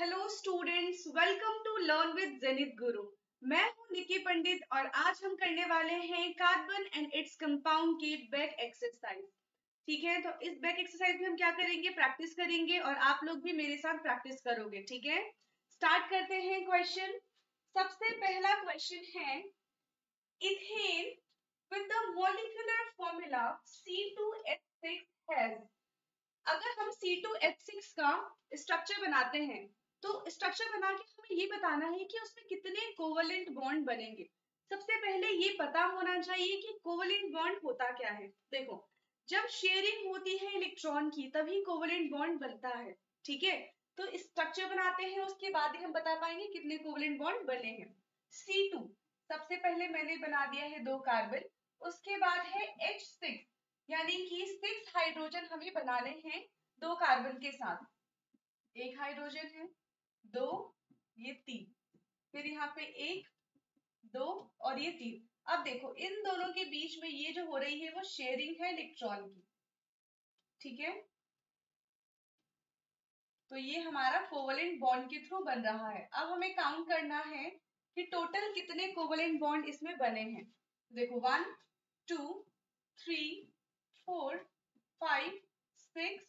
Hello students, welcome to learn with Zenith Guru. मैं हूं निकी पंडित और आज हम करने वाले हैं कार्बन एंड इट्स कंपाउंड की बैक एक्सरसाइज। ठीक है, तो इस बैक एक्सरसाइज में हम क्या करेंगे, प्रैक्टिस करेंगे और आप लोग भी मेरे साथ प्रैक्टिस करोगे। ठीक है, स्टार्ट करते हैं क्वेश्चन। सबसे पहला क्वेश्चन है, ethane with the molecular formula C2H6 has. अगर हम C2H6 का स्ट्रक्चर बनाते हैं तो स्ट्रक्चर बना के हमें ये बताना है कि उसमें कितने कोवलेंट बॉन्ड बनेंगे। सबसे पहले ये पता होना चाहिए कि कोवलेंट बॉन्ड होता क्या है। देखो, जब शेयरिंग होती है इलेक्ट्रॉन की तभी कोवलेंट बॉन्ड बनता है। ठीक है, तो स्ट्रक्चर बनाते हैं, उसके बाद ही हम बता पाएंगे कितने कोवलेंट बॉन्ड बने हैं। C2 सबसे पहले मैंने बना दिया है 2 कार्बन, उसके बाद है H6 यानी कि 6 हाइड्रोजन हमें बनाने हैं 2 कार्बन के साथ। 1 हाइड्रोजन है, 2, ये 3, फिर यहाँ पे 1, 2 और ये 3। अब देखो, इन दोनों के बीच में ये जो हो रही है वो शेयरिंग है इलेक्ट्रॉन की। ठीक है, तो ये हमारा कोवलेंट बॉन्ड के थ्रू बन रहा है। अब हमें काउंट करना है कि टोटल कितने कोवलेंट बॉन्ड इसमें बने हैं। देखो, 1 2 3 4 5 6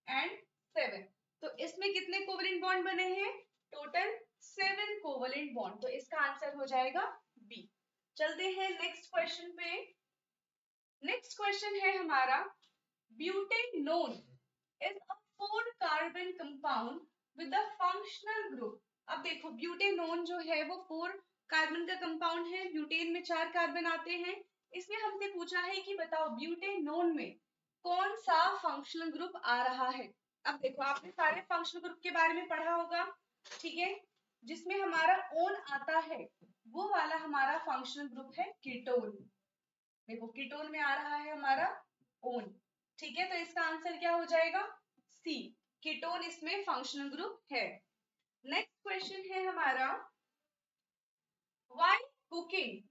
एंड 7। तो इसमें कितने कोवलेंट बॉन्ड बने हैं, टोटल 7 कोवलेंट बॉन्ड। तो इसका आंसर हो जाएगा बी। चलते हैं नेक्स्ट क्वेश्चन पे। नेक्स्ट क्वेश्चन है हमारा, butanone is a 4 carbon compound with a functional group. अब देखो, ब्यूटेनोन जो है वो 4 कार्बन का कंपाउंड है। ब्यूटेन में 4 कार्बन आते हैं। इसमें हमसे पूछा है कि बताओ ब्यूटेनोन में कौन सा फंक्शनल ग्रुप आ रहा है। अब देखो, आपने सारे फंक्शनल ग्रुप के बारे में पढ़ा होगा। ठीक है, जिसमें हमारा ओन आता है वो वाला हमारा फंक्शनल ग्रुप है कीटोन। देखो, कीटोन में आ रहा है हमारा ओन। ठीक है, तो इसका आंसर क्या हो जाएगा, सी, कीटोन इसमें फंक्शनल ग्रुप है। नेक्स्ट क्वेश्चन है हमारा, why cooking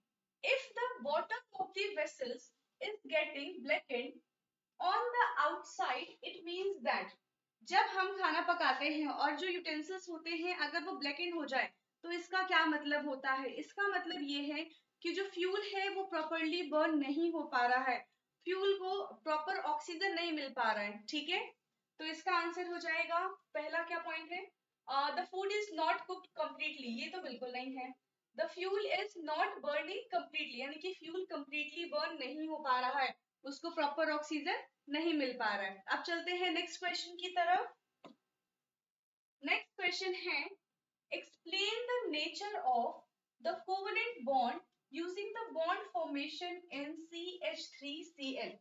if the bottom of the vessels is getting blackened on the outside, it means that. जब हम खाना पकाते हैं और जो यूटेंसिल्स होते हैं अगर वो ब्लैकेंड हो जाए तो इसका क्या मतलब होता है। इसका मतलब ये है कि जो फ्यूल है वो प्रॉपरली बर्न नहीं हो पा रहा है, फ्यूल को प्रॉपर ऑक्सीजन नहीं मिल पा रहा है। ठीक है, तो इसका आंसर हो जाएगा, पहला क्या पॉइंट है, the food is not cooked completely, ये तो बिल्कुल नहीं है। The fuel is not burning completely, यानी कि फ्यूल कंप्लीटली बर्न नहीं हो पा रहा है, उसको प्रॉपर ऑक्सीजन नहीं मिल पा रहा है। अब चलते हैं नेक्स्ट क्वेश्चन की तरफ। नेक्स्ट क्वेश्चन है, explain the nature of the covalent bond using the bond formation in CH3Cl।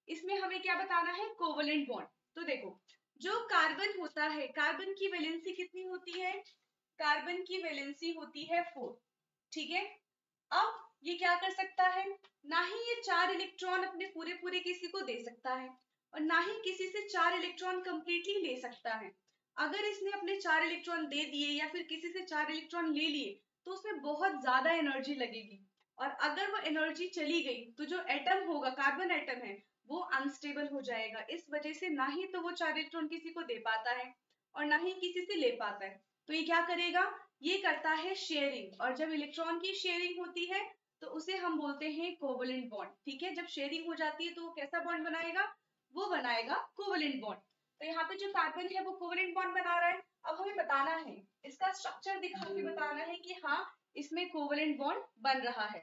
इसमें हमें क्या बताना है, कोवेलेंट बॉन्ड। तो देखो, जो कार्बन होता है, कार्बन की वैलेंसी कितनी होती है, कार्बन की वैलेंसी होती है 4। ठीक है, अब ये क्या कर सकता है, ना ही ये 4 इलेक्ट्रॉन अपने पूरे पूरे किसी को दे सकता है और ना ही किसी से 4 इलेक्ट्रॉन कंप्लीटली ले सकता है। अगर इसने अपने 4 इलेक्ट्रॉन दे दिए या फिर किसी से 4 इलेक्ट्रॉन ले लिए तो उसमें बहुत ज्यादा एनर्जी लगेगी और अगर वो एनर्जी चली गई तो जो एटम होगा, कार्बन एटम है, वो अनस्टेबल हो जाएगा। इस वजह से ना ही तो वो 4 इलेक्ट्रॉन किसी को दे पाता है और ना ही किसी से ले पाता है। तो ये क्या करेगा, ये करता है शेयरिंग, और जब इलेक्ट्रॉन की शेयरिंग होती है तो उसे हम बोलते हैं कोवेलेंट बॉन्ड। ठीक है, जब शेयरिंग हो जाती है तो वो कैसा बॉन्ड बनाएगा, वो बनाएगा कोवेलेंट बॉन्ड। तो यहाँ पे जो कार्बन है वो कोवेलेंट बॉन्ड बना रहा है। अब हमें बताना है, इसका स्ट्रक्चर दिखा के बताना है कि हाँ इसमें कोवेलेंट बॉन्ड बन रहा है।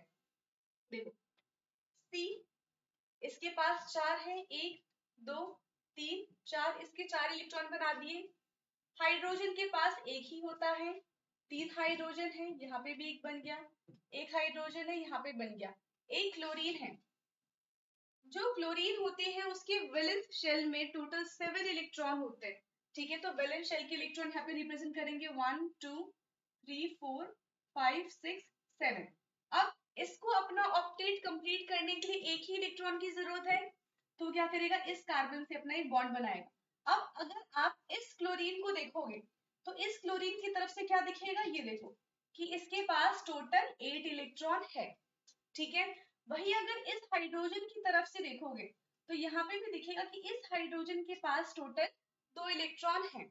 देखो, C इसके पास 4 है, 1 2 3 4, इसके 4 इलेक्ट्रॉन बना दिए। हाइड्रोजन के पास एक ही होता है, 3 हाइड्रोजन है, यहाँ पे भी एक बन गया, एक हाइड्रोजन है, यहाँ पे बन गया, एक क्लोरीन है। जो क्लोरीन होते हैं उसके वैलेंस शेल में टोटल 7 इलेक्ट्रॉन होते हैं। ठीक है, तो वैलेंस शेल के इलेक्ट्रॉन यहाँ पे रिप्रेजेंट करेंगे 1 2 3 4 5 6 7। अब इसको अपना ऑक्टेट कंप्लीट करने के लिए एक ही इलेक्ट्रॉन की जरूरत है, तो क्या करेगा, इस कार्बन से अपना एक बॉन्ड बनाएगा। अब अगर आप इस क्लोरीन को देखोगे तो इस क्लोरीन की तरफ से क्या दिखेगा, ये देखो कि इसके पास टोटल 8 इलेक्ट्रॉन है। ठीक है, वही अगर इस हाइड्रोजन की तरफ से देखोगे तो यहाँ पे भी दिखेगा कि इस हाइड्रोजन के पास टोटल 2 इलेक्ट्रॉन है।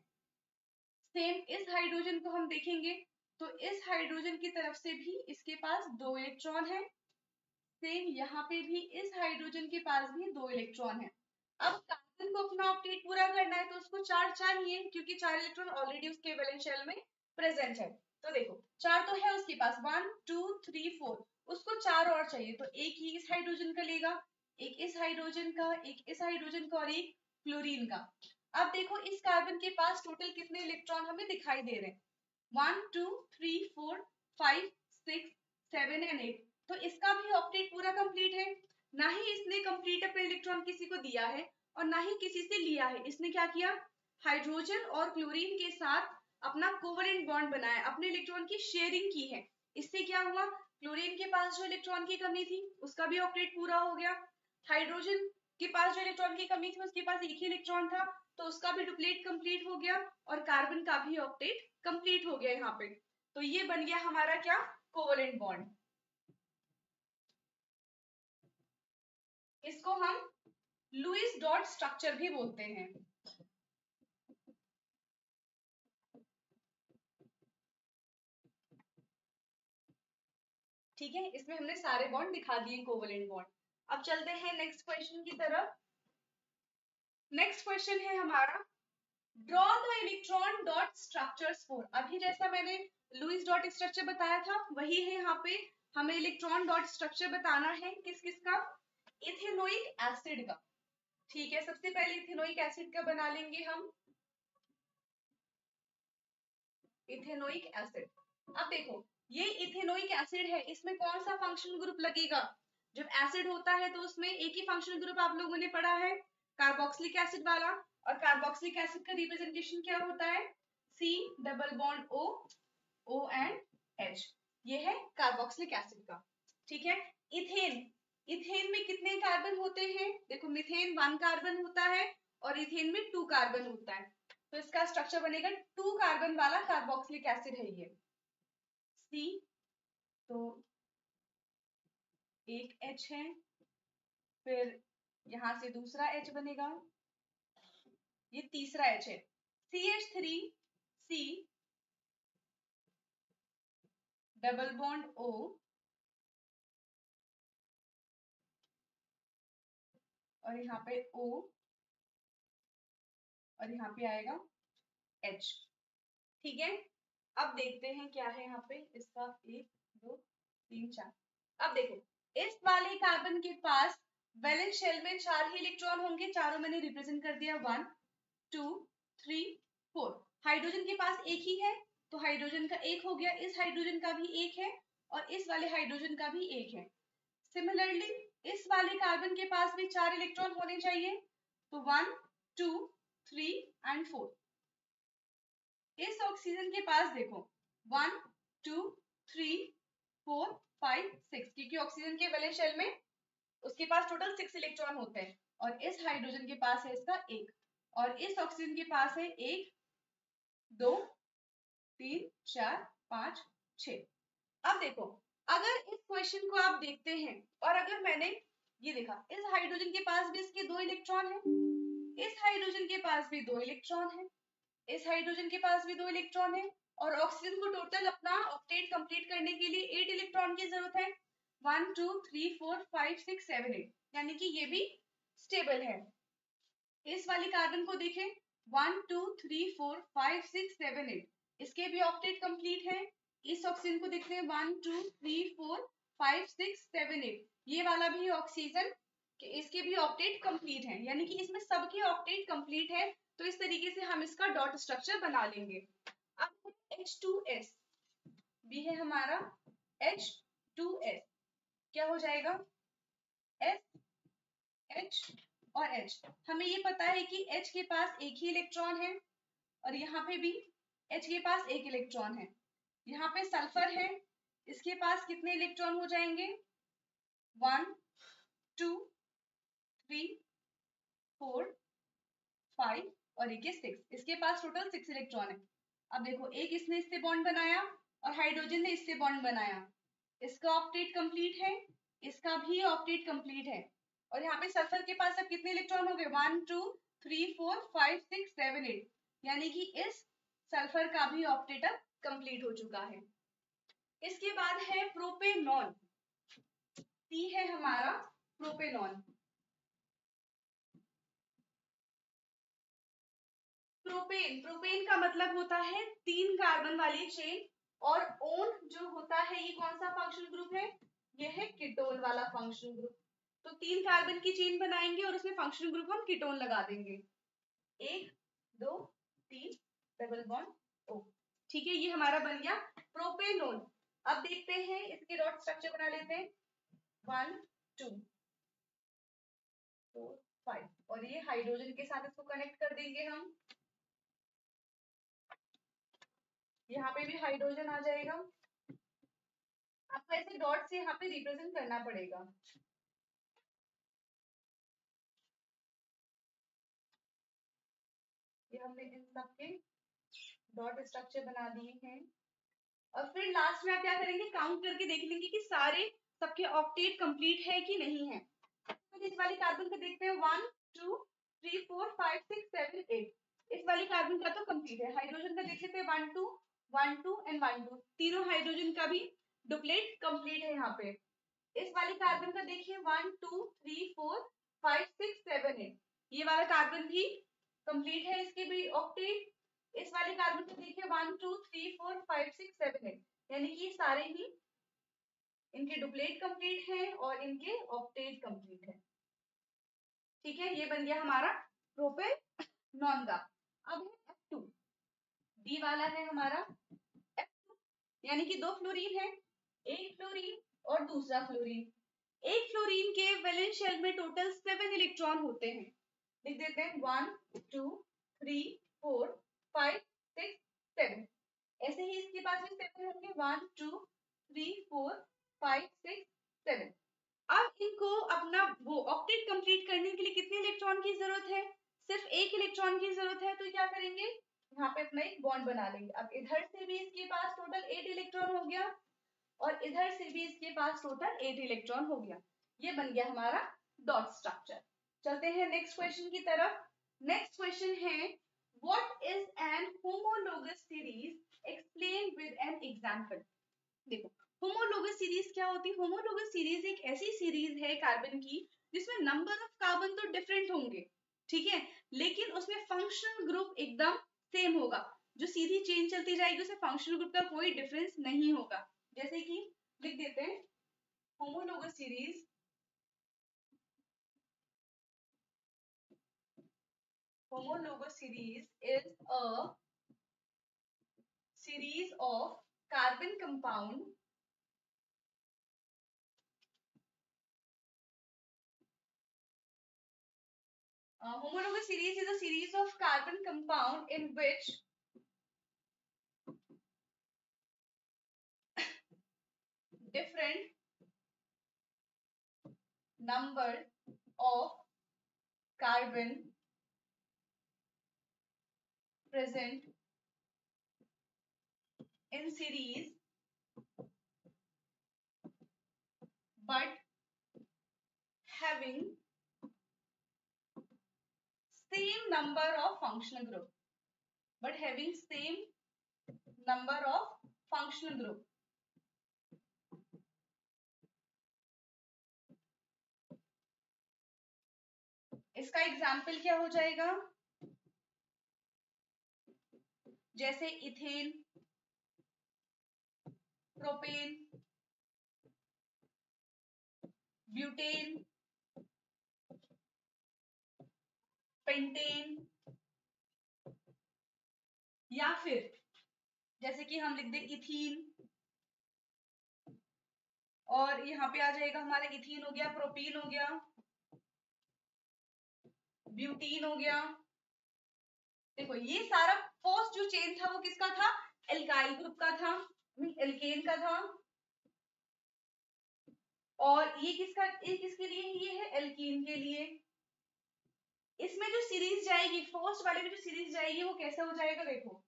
सेम इस हाइड्रोजन को हम देखेंगे तो इस हाइड्रोजन की तरफ से भी इसके पास 2 इलेक्ट्रॉन है। सेम यहाँ पे भी इस हाइड्रोजन के पास भी 2 इलेक्ट्रॉन है। अब कार्बन को अपना ऑक्टेट पूरा करना है तो उसको 4 चाहिए, क्योंकि 4 इलेक्ट्रॉन ऑलरेडी उसके वैलेंस शेल में प्रेजेंट है। तो देखो 4 तो है उसके पास, 1 2 3 4, उसको 4 और चाहिए। तो एक ही इस हाइड्रोजन का लेगा, एक इस हाइड्रोजन का, एक इस हाइड्रोजन का और एक क्लोरीन का। अब देखो इस कार्बन के पास टोटल कितने इलेक्ट्रॉन हमें दिखाई दे रहे हैं, 1 2 3 4 5 6 7 एंड 8। तो इसका भी ऑक्टेट पूरा कंप्लीट है। ना ही इसने कंप्लीट अपने इलेक्ट्रॉन किसी को दिया है और ना ही किसी से लिया है। इसने क्या किया, हाइड्रोजन और क्लोरीन के साथ अपना कोवेलेंट बॉन्ड बनाया, अपने इलेक्ट्रॉन की शेयरिंग की है। इससे क्या हुआ, क्लोरीन के पास जो इलेक्ट्रॉन की कमी थी उसका भी ऑक्टेट पूरा हो गया। हाइड्रोजन के पास जो इलेक्ट्रॉन की कमी थी उसके पास एक ही इलेक्ट्रॉन था तो उसका भी डुप्लीट कंप्लीट हो गया और कार्बन का भी ऑक्टेट कंप्लीट हो गया यहाँ पे। तो ये बन गया हमारा क्या, कोवेलेंट बॉन्ड। इसको हम लुईस डॉट स्ट्रक्चर भी बोलते हैं। ठीक है, इसमें हमने सारे बॉन्ड दिखा दिए कोवेलेंट बॉन्ड। अब चलते हैं नेक्स्ट क्वेश्चन की तरफ। नेक्स्ट क्वेश्चन है हमारा, draw the electron dot structures for. अभी जैसा मैंने लुईस डॉट स्ट्रक्चर बताया था वही है यहाँ पे, हमें इलेक्ट्रॉन डॉट स्ट्रक्चर बताना है किस किस का, इथेनोइक एसिड का। ठीक है, सबसे पहले इथेनोइक एसिड का बना लेंगे हम, इथेनोइक एसिड। अब देखो ये इथेनोइक एसिड है, इसमें कौन सा फंक्शनल ग्रुप लगेगा, जब एसिड होता है तो उसमें एक ही फंक्शनल ग्रुप आप लोगों ने पढ़ा है, कार्बोक्सिलिक एसिड वाला। और कार्बोक्सिलिक एसिड का रिप्रेजेंटेशन क्या होता है, C double bond O, O and H, ये है कार्बोक्सिलिक एसिड का। ठीक है, इथेन, इथेन में कितने कार्बन होते हैं, देखो मिथेन 1 कार्बन होता है और इथेन में 2 कार्बन होता है। तो इसका स्ट्रक्चर बनेगा 2 कार्बन वाला कार्बोक्सिलिक एसिड है ये, C। तो एक H है, फिर यहां से दूसरा H बनेगा, ये तीसरा H है, CH3C डबल बॉन्ड O और यहाँ पे O और यहाँ पे आएगा H। ठीक है, अब देखते हैं क्या है यहाँ पे इसका, 1 2 3 4। अब देखो इस वाले कार्बन के पास वैलेंस शेल में 4 ही इलेक्ट्रॉन होंगे, चारों मैंने रिप्रेजेंट कर दिया, 1 2 3 4। हाइड्रोजन के पास एक ही है तो हाइड्रोजन का एक हो गया, इस हाइड्रोजन का भी एक है और इस वाले हाइड्रोजन का भी एक है। सिमिलरली इस वाले कार्बन के पास भी 4 इलेक्ट्रॉन होने चाहिए, तो 1 2 3 एंड 4। इस ऑक्सीजन के पास देखो 1 2 3 4 5 6, क्योंकि ऑक्सीजन के वैलेंस शेल में उसके पास टोटल 6 इलेक्ट्रॉन होते हैं और इस हाइड्रोजन के पास है इसका एक, और इस ऑक्सीजन के पास है 1 2 3 4 5 6। अब देखो अगर इस क्वेश्चन को आप देखते हैं और अगर मैंने ये देखा, इस हाइड्रोजन के पास भी इसके 2 इलेक्ट्रॉन है, इस हाइड्रोजन के पास भी 2 इलेक्ट्रॉन है, इस हाइड्रोजन के पास भी 2 इलेक्ट्रॉन है और ऑक्सीजन को टोटल अपना ऑक्टेट कंप्लीट करने के लिए 8 इलेक्ट्रॉन की जरूरत है, 1 2 3 4 5 6 7 8, यानी कि ये भी स्टेबल है। इस वाली कार्बन को देखें 1 2 3 4 5 6 7 8, इसके भी ऑक्टेट कंप्लीट है। इस ऑक्सीजन को देखते हैं 1 2 3 4 5 6 7 8, ये वाला भी ऑक्सीजन इसके भी ऑक्टेट कंप्लीट है, यानी कि इसमें सबके ऑक्टेट कंप्लीट है। तो इस तरीके से हम इसका डॉट स्ट्रक्चर बना लेंगे। अब H2S भी है हमारा, H2S क्या हो जाएगा, S H और H। हमें ये पता है कि H के पास एक ही इलेक्ट्रॉन है और यहाँ पे भी H के पास एक इलेक्ट्रॉन है। यहाँ पे सल्फर है, इसके पास कितने इलेक्ट्रॉन हो जाएंगे, 1 2 3 4 5 और एक 6, इसके पास टोटल 6 इलेक्ट्रॉन है। अब देखो एक इसने इससे बॉन्ड बनाया और हाइड्रोजन ने इससे बॉन्ड बनाया, इसका ऑक्टेट कंप्लीट है, इसका भी ऑक्टेट कंप्लीट है और यहाँ पे सल्फर के पास अब कितने इलेक्ट्रॉन हो गए, 1 2 3 4 5 6 7 8, यानी कि इस सल्फर का भी ऑक्टेट अब कंप्लीट हो चुका है। इसके बाद है प्रोपेनॉन, सी है हमारा प्रोपेनॉन। प्रोपेन, प्रोपेन का मतलब होता है 3 कार्बन वाली चेन, और ओन जो होता है ये कौन सा फंक्शनल ग्रुप है, ये है कीटोन वाला फंक्शनल ग्रुप। तो 3 कार्बन की चेन बनाएंगे और उसमें फंक्शनल ग्रुप हम कीटोन लगा देंगे, 1 2 3 डबल बॉन्ड ओ। ठीक है, ये हमारा बन गया प्रोपेनोन। अब देखते हैं इसके डॉट स्ट्रक्चर बना लेते हैं, 1 2 4 5, और ये हाइड्रोजन के साथ इसको कनेक्ट कर देंगे हम। यहाँ पे भी हाइड्रोजन आ जाएगा। आपको ऐसे डॉट से यहाँ पे रिप्रेजेंट करना पड़ेगा। ये हमने इन सब के डॉट स्ट्रक्चर बना दिए हैं, और फिर लास्ट में आप क्या करेंगे, काउंट करके देख लेंगे कि सारे सबके ऑक्टेट कंप्लीट है कि नहीं है। तो इस वाली कार्बन का देखते हैं, 1 2 3 4 5 6 7 8, इस वाली कार्बन का तो कंप्लीट है। हाइड्रोजन का देख लेते हैं, 1 2 1 2 एंड 1 2, तीनों हाइड्रोजन का भी डुप्लेट कंप्लीट है यहाँ पे। इस वाली कार्बन का देखिए, 1 2 3 4 5 6 7 8, ये वाला कार्बन भी कंप्लीट है, इसके भी ऑक्टेट। इस वाले कार्बन को देखिए, 1 2 3 4 5 6 7 8, यानी कि सारे ही इनके डुप्लेट कंप्लीट है और इनके ऑक्टेट कंप्लीट है। ठीक है, ये बन गया हमारा प्रोपेनॉन का। अब है F2, डी वाला है हमारा F2, यानी कि 2 फ्लोरीन है, एक फ्लोरीन और दूसरा फ्लोरीन। एक फ्लोरीन के वैलेंस शेल में टोटल 7 इलेक्ट्रॉन होते हैं। लिख देते हैं 1 2 3 4 5 6 7, ऐसे ही इसके पास भी 7 होंगे, 1 2 3 4 5 6 7। अब इनको अपना वो ऑक्टेट कंप्लीट करने के लिए कितने इलेक्ट्रॉन की जरूरत है, सिर्फ एक इलेक्ट्रॉन की जरूरत है। तो क्या करेंगे, यहाँ पे अपना एक बॉन्ड बना लेंगे। अब इधर से भी इसके पास टोटल 8 इलेक्ट्रॉन हो गया, और इधर से भी इसके पास टोटल 8 इलेक्ट्रॉन हो गया। ये बन गया हमारा डॉट स्ट्रक्चर। चलते हैं नेक्स्ट क्वेश्चन की तरफ। नेक्स्ट क्वेश्चन है, what is an homologous series, explain with an example. देखो, होमोलोगस सीरीज क्या होती है, होमोलोगस सीरीज एक ऐसी सीरीज है कार्बन की जिसमें नंबर ऑफ कार्बन तो डिफरेंट होंगे, ठीक है, लेकिन उसमें फंक्शनल ग्रुप एकदम सेम होगा। जो सीधी चेन चलती जाएगी उसमें फंक्शनल ग्रुप का कोई डिफरेंस नहीं होगा। जैसे कि लिख देते हैं, homologous series is a series of carbon compound homologous series is a series of carbon compound in which different number of carbon present in series but having same number of functional group, इसका example क्या हो जाएगा, जैसे ethane, propane, butane, pentane, या फिर जैसे कि हम लिख दे इथीन, और यहाँ पे आ जाएगा हमारा इथीन हो गया, प्रोपीन हो गया, ब्यूटीन हो गया। देखो ये सारा फर्स्ट जो चेन था वो किसका था, एल्काइल ग्रुप का था, एल्केन का था, और ये किसके लिए, ये है एल्कीन के लिए। इसमें जो सीरीज जाएगी, फर्स्ट वाले में जो सीरीज जाएगी वो कैसा हो जाएगा, देखो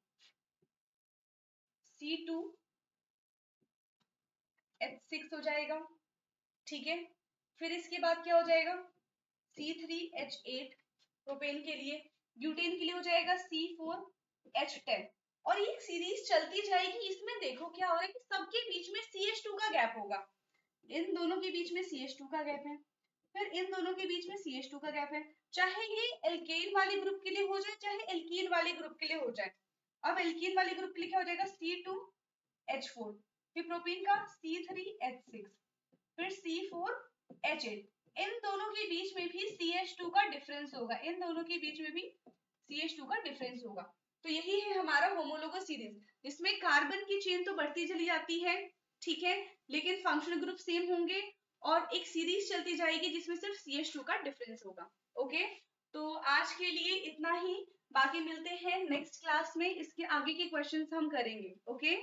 C2H6 हो जाएगा, ठीक है। फिर इसके बाद क्या हो जाएगा, C3H8 प्रोपेन के लिए, ब्यूटेन के लिए हो जाएगा C4H10, और ये सीरीज चलती जाएगी। इसमें देखो क्या हो रहा है कि सबके बीच में CH2 का गैप होगा। इन दोनों के बीच में CH2 का गैप है, फिर इन दोनों के बीच में CH2 का गैप है। चाहे ये एल्केन वाले ग्रुप के लिए हो जाए, चाहे एल्कीन वाले ग्रुप के लिए हो जाए। अब एल्कीन वाले ग्रुप के लिए क्या हो जाएगा, C2H4, फिर प्रोपीन का C3H6, फिर C4H8। इन दोनों के बीच में भी CH2 का डिफरेंस होगा, इन दोनों के बीच में भी CH2 का डिफरेंस होगा। तो यही है हमारा होमोलोगस सीरीज, जिसमें कार्बन की चेन तो बढ़ती चली जाती है, ठीक है, लेकिन फंक्शनल ग्रुप सेम होंगे और एक सीरीज चलती जाएगी जिसमें सिर्फ CH2 का डिफरेंस होगा। ओके, तो आज के लिए इतना ही, बाकी मिलते हैं नेक्स्ट क्लास में, इसके आगे के क्वेश्चंस हम करेंगे। ओके।